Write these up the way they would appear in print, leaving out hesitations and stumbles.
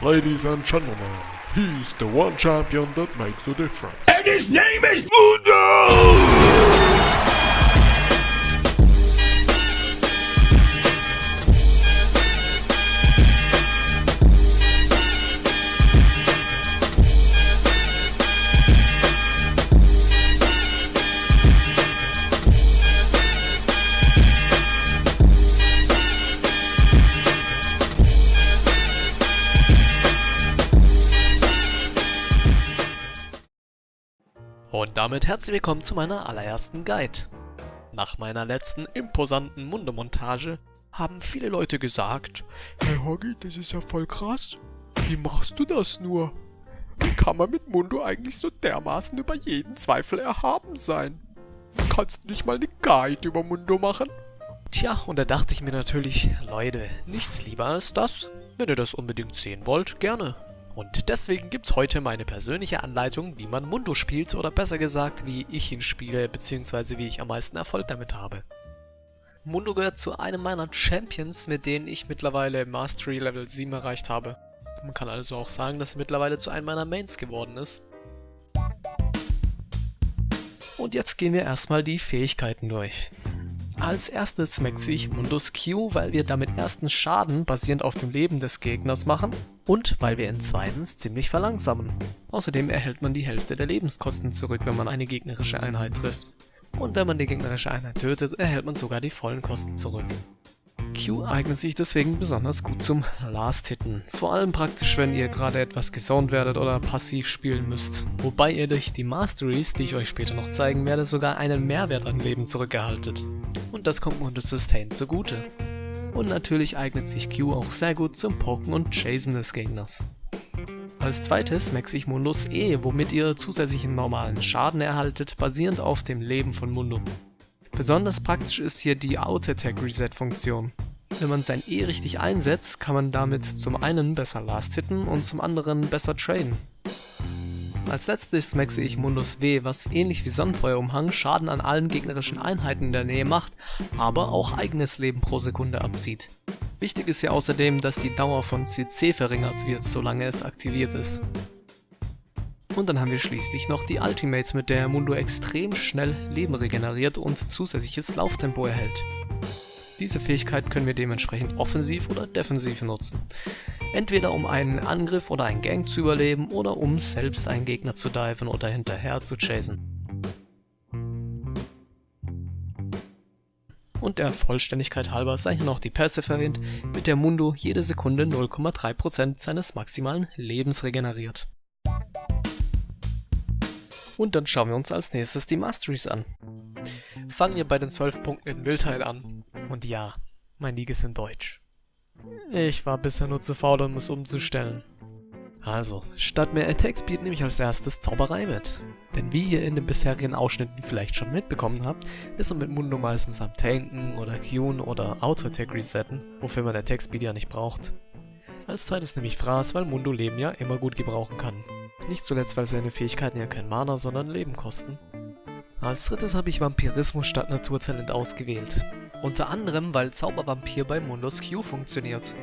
Ladies and gentlemen, he's the one champion that makes the difference. And his name is Mundo! Und damit herzlich willkommen zu meiner allerersten Guide. Nach meiner letzten imposanten Mundo-Montage haben viele Leute gesagt: Hey Hoggy, das ist ja voll krass. Wie machst du das nur? Wie kann man mit Mundo eigentlich so dermaßen über jeden Zweifel erhaben sein? Kannst du nicht mal eine Guide über Mundo machen? Tja, und da dachte ich mir natürlich, Leute, nichts lieber als das. Wenn ihr das unbedingt sehen wollt, gerne. Und deswegen gibt's heute meine persönliche Anleitung, wie man Mundo spielt, oder besser gesagt, wie ich ihn spiele, beziehungsweise wie ich am meisten Erfolg damit habe. Mundo gehört zu einem meiner Champions, mit denen ich mittlerweile Mastery Level 7 erreicht habe. Man kann also auch sagen, dass er mittlerweile zu einem meiner Mains geworden ist. Und jetzt gehen wir erstmal die Fähigkeiten durch. Als erstes maxe ich Mundos Q, weil wir damit erstens Schaden basierend auf dem Leben des Gegners machen und weil wir ihn zweitens ziemlich verlangsamen. Außerdem erhält man die Hälfte der Lebenskosten zurück, wenn man eine gegnerische Einheit trifft. Und wenn man die gegnerische Einheit tötet, erhält man sogar die vollen Kosten zurück. Q eignet sich deswegen besonders gut zum Last-Hitten. Vor allem praktisch, wenn ihr gerade etwas gezoned werdet oder passiv spielen müsst. Wobei ihr durch die Masteries, die ich euch später noch zeigen werde, sogar einen Mehrwert an Leben zurückerhaltet. Und das kommt Mundo Sustain zugute. Und natürlich eignet sich Q auch sehr gut zum Poken und Chasen des Gegners. Als zweites maxe ich Mundos E, womit ihr zusätzlichen normalen Schaden erhaltet, basierend auf dem Leben von Mundo. Besonders praktisch ist hier die Auto-Attack-Reset-Funktion. Wenn man sein E richtig einsetzt, kann man damit zum einen besser last-hitten und zum anderen besser traden. Als letztes maxe ich Mundos W, was ähnlich wie Sonnenfeuerumhang Schaden an allen gegnerischen Einheiten in der Nähe macht, aber auch eigenes Leben pro Sekunde abzieht. Wichtig ist hier außerdem, dass die Dauer von CC verringert wird, solange es aktiviert ist. Und dann haben wir schließlich noch die Ultimates, mit der Mundo extrem schnell Leben regeneriert und zusätzliches Lauftempo erhält. Diese Fähigkeit können wir dementsprechend offensiv oder defensiv nutzen. Entweder um einen Angriff oder einen Gang zu überleben oder um selbst einen Gegner zu diven oder hinterher zu chasen. Und der Vollständigkeit halber sei hier noch die Passive erwähnt, mit der Mundo jede Sekunde 0,3% seines maximalen Lebens regeneriert. Und dann schauen wir uns als nächstes die Masteries an. Fangen wir bei den 12 Punkten in Wildheit an. Und ja, mein League ist in Deutsch. Ich war bisher nur zu faul, um es umzustellen. Also, statt mehr Attack Speed nehme ich als erstes Zauberei mit. Denn wie ihr in den bisherigen Ausschnitten vielleicht schon mitbekommen habt, ist man mit Mundo meistens am Tanken oder Qen oder Auto-Attack resetten, wofür man Attack Speed ja nicht braucht. Als zweites nehme ich Fraß, weil Mundo Leben ja immer gut gebrauchen kann. Nicht zuletzt, weil seine Fähigkeiten ja kein Mana, sondern Leben kosten. Als drittes habe ich Vampirismus statt Naturtalent ausgewählt. Unter anderem, weil Zaubervampir bei Mundos Q funktioniert.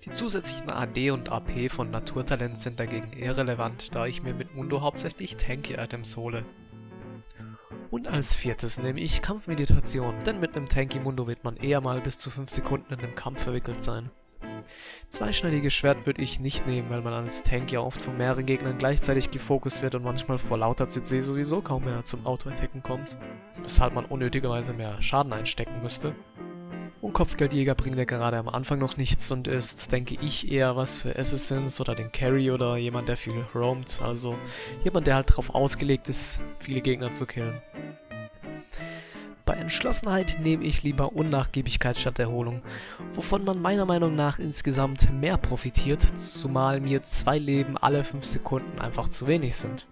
Die zusätzlichen AD und AP von Naturtalent sind dagegen irrelevant, da ich mir mit Mundo hauptsächlich Tanky-Items hole. Und als viertes nehme ich Kampfmeditation, denn mit einem Tanky Mundo wird man eher mal bis zu 5 Sekunden in einem Kampf verwickelt sein. Zweischneidiges Schwert würde ich nicht nehmen, weil man als Tank ja oft von mehreren Gegnern gleichzeitig gefokust wird und manchmal vor lauter CC sowieso kaum mehr zum Auto-Attacken kommt, weshalb man unnötigerweise mehr Schaden einstecken müsste. Und Kopfgeldjäger bringt ja gerade am Anfang noch nichts und ist, denke ich, eher was für Assassins oder den Carry oder jemand, der viel roamt, also jemand, der halt darauf ausgelegt ist, viele Gegner zu killen. Bei Entschlossenheit nehme ich lieber Unnachgiebigkeit statt Erholung, wovon man meiner Meinung nach insgesamt mehr profitiert, zumal mir 2 Leben alle 5 Sekunden einfach zu wenig sind.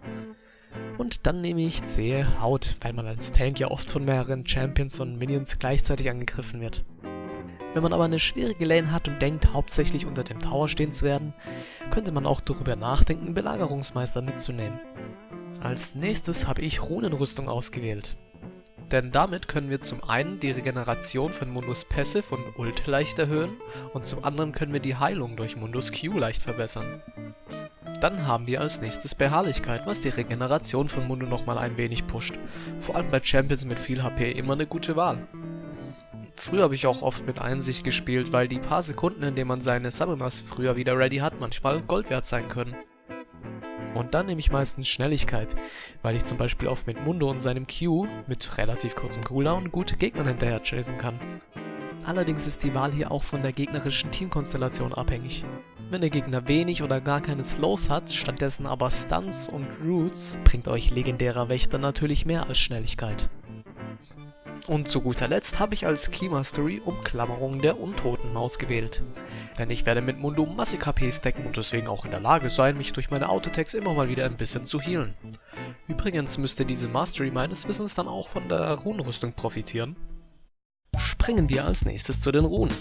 Und dann nehme ich zähe Haut, weil man als Tank ja oft von mehreren Champions und Minions gleichzeitig angegriffen wird. Wenn man aber eine schwierige Lane hat und denkt, hauptsächlich unter dem Tower stehen zu werden, könnte man auch darüber nachdenken, Belagerungsmeister mitzunehmen. Als nächstes habe ich Runenrüstung ausgewählt. Denn damit können wir zum einen die Regeneration von Mundus Passive und Ult leicht erhöhen und zum anderen können wir die Heilung durch Mundus Q leicht verbessern. Dann haben wir als nächstes Beharrlichkeit, was die Regeneration von Mundo nochmal ein wenig pusht. Vor allem bei Champions mit viel HP immer eine gute Wahl. Früher habe ich auch oft mit Einsicht gespielt, weil die paar Sekunden, in denen man seine Summoners früher wieder ready hat, manchmal Gold wert sein können. Und dann nehme ich meistens Schnelligkeit, weil ich zum Beispiel oft mit Mundo und seinem Q mit relativ kurzem Cooldown gute Gegner hinterher chasen kann. Allerdings ist die Wahl hier auch von der gegnerischen Teamkonstellation abhängig. Wenn der Gegner wenig oder gar keine Slows hat, stattdessen aber Stunts und Roots, bringt euch legendärer Wächter natürlich mehr als Schnelligkeit. Und zu guter Letzt habe ich als Key Mastery Umklammerung der Untoten ausgewählt. Denn ich werde mit Mundo massig HP stacken und deswegen auch in der Lage sein, mich durch meine Autotags immer mal wieder ein bisschen zu healen. Übrigens müsste diese Mastery meines Wissens dann auch von der Runenrüstung profitieren. Springen wir als nächstes zu den Runen.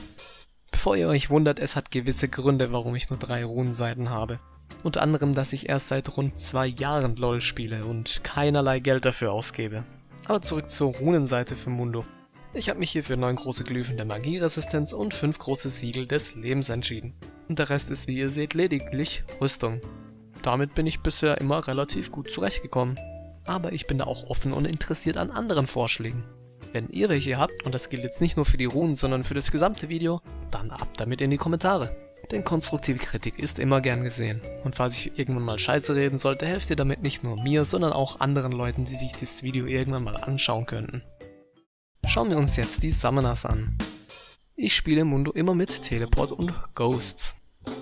Bevor ihr euch wundert, es hat gewisse Gründe, warum ich nur 3 Runenseiten habe. Unter anderem, dass ich erst seit rund 2 Jahren LoL spiele und keinerlei Geld dafür ausgebe. Aber zurück zur Runenseite für Mundo. Ich habe mich hier für 9 große Glyphen der Magieresistenz und 5 große Siegel des Lebens entschieden. Und der Rest ist, wie ihr seht, lediglich Rüstung. Damit bin ich bisher immer relativ gut zurechtgekommen. Aber ich bin da auch offen und interessiert an anderen Vorschlägen. Wenn ihr welche habt, und das gilt jetzt nicht nur für die Runen, sondern für das gesamte Video, dann ab damit in die Kommentare. Denn konstruktive Kritik ist immer gern gesehen. Und falls ich irgendwann mal Scheiße reden sollte, helft ihr damit nicht nur mir, sondern auch anderen Leuten, die sich das Video irgendwann mal anschauen könnten. Schauen wir uns jetzt die Summoners an. Ich spiele Mundo immer mit Teleport und Ghost.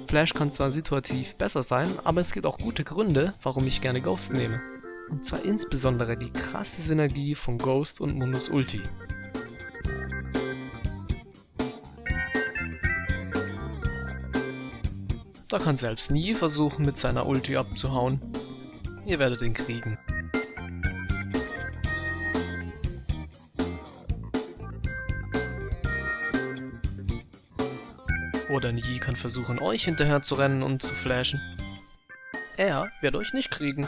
Flash kann zwar situativ besser sein, aber es gibt auch gute Gründe, warum ich gerne Ghost nehme. Und zwar insbesondere die krasse Synergie von Ghost und Mundus Ulti. Da kann selbst Nie versuchen, mit seiner Ulti abzuhauen. Ihr werdet ihn kriegen. Oder Nie kann versuchen, euch hinterher zu rennen und zu flashen. Er wird euch nicht kriegen.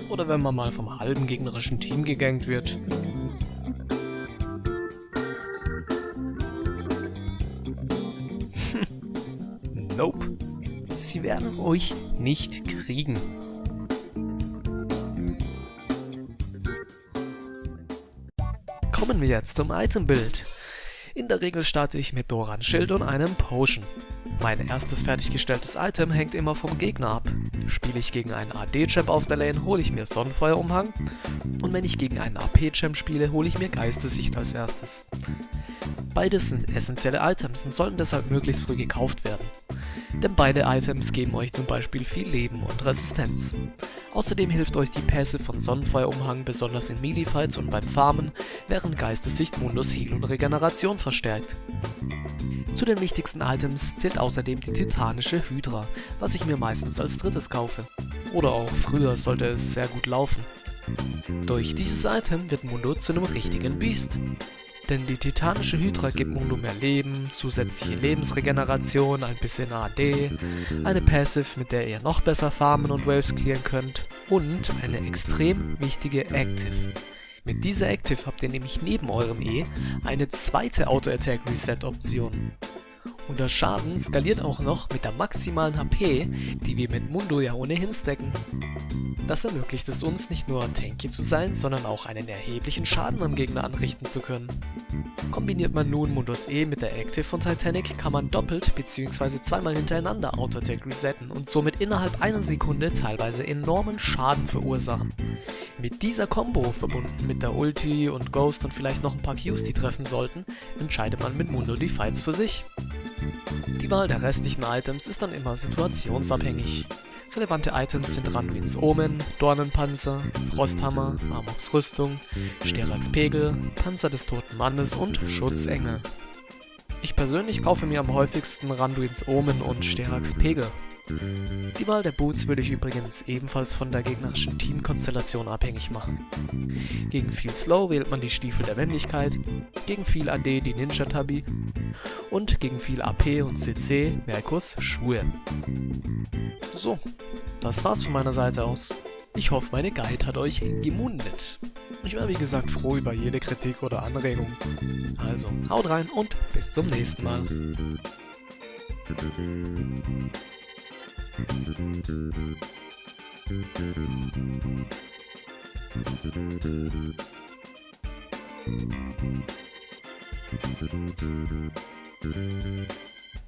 Oder wenn man mal vom halben gegnerischen Team gegankt wird. Nope. Sie werden euch nicht kriegen. Kommen wir jetzt zum Itembild. In der Regel starte ich mit Doran Schild und einem Potion. Mein erstes fertiggestelltes Item hängt immer vom Gegner ab. Spiele ich gegen einen AD-Champ auf der Lane, hole ich mir Sonnenfeuerumhang. Und wenn ich gegen einen AP-Champ spiele, hole ich mir Geistessicht als erstes. Beides sind essentielle Items und sollten deshalb möglichst früh gekauft werden. Denn beide Items geben euch zum Beispiel viel Leben und Resistenz. Außerdem hilft euch die Passive von Sonnenfeuerumhang besonders in Melee-Fights und beim Farmen, während Geistessicht Mundus Heal und Regeneration verstärkt. Zu den wichtigsten Items zählt außerdem die titanische Hydra, was ich mir meistens als drittes kaufe. Oder auch früher sollte es sehr gut laufen. Durch dieses Item wird Mundo zu einem richtigen Biest. Denn die titanische Hydra gibt Mundo mehr Leben, zusätzliche Lebensregeneration, ein bisschen AD, eine Passive, mit der ihr noch besser farmen und Waves clearen könnt und eine extrem wichtige Active. Mit dieser Active habt ihr nämlich neben eurem E eine zweite Auto-Attack-Reset-Option. Und der Schaden skaliert auch noch mit der maximalen HP, die wir mit Mundo ja ohnehin stacken. Das ermöglicht es uns, nicht nur tanky zu sein, sondern auch einen erheblichen Schaden am Gegner anrichten zu können. Kombiniert man nun Mundus E mit der Active von Titanic, kann man doppelt bzw. zweimal hintereinander Auto-Attack resetten und somit innerhalb einer Sekunde teilweise enormen Schaden verursachen. Mit dieser Combo, verbunden mit der Ulti und Ghost und vielleicht noch ein paar Qs, die treffen sollten, entscheidet man mit Mundo die Fights für sich. Die Wahl der restlichen Items ist dann immer situationsabhängig. Relevante Items sind Randuins Omen, Dornenpanzer, Frosthammer, Amoks Rüstung, Steraks Pegel, Panzer des Toten Mannes und Schutzengel. Ich persönlich kaufe mir am häufigsten Randuins Omen und Steraks Pegel. Die Wahl der Boots würde ich übrigens ebenfalls von der gegnerischen Teamkonstellation abhängig machen. Gegen viel Slow wählt man die Stiefel der Wendigkeit, gegen viel AD die Ninja Tabi und gegen viel AP und CC Merkus Schuhe. So, das war's von meiner Seite aus. Ich hoffe, meine Guide hat euch gemundet. Ich wäre wie gesagt froh über jede Kritik oder Anregung. Also, haut rein und bis zum nächsten Mal.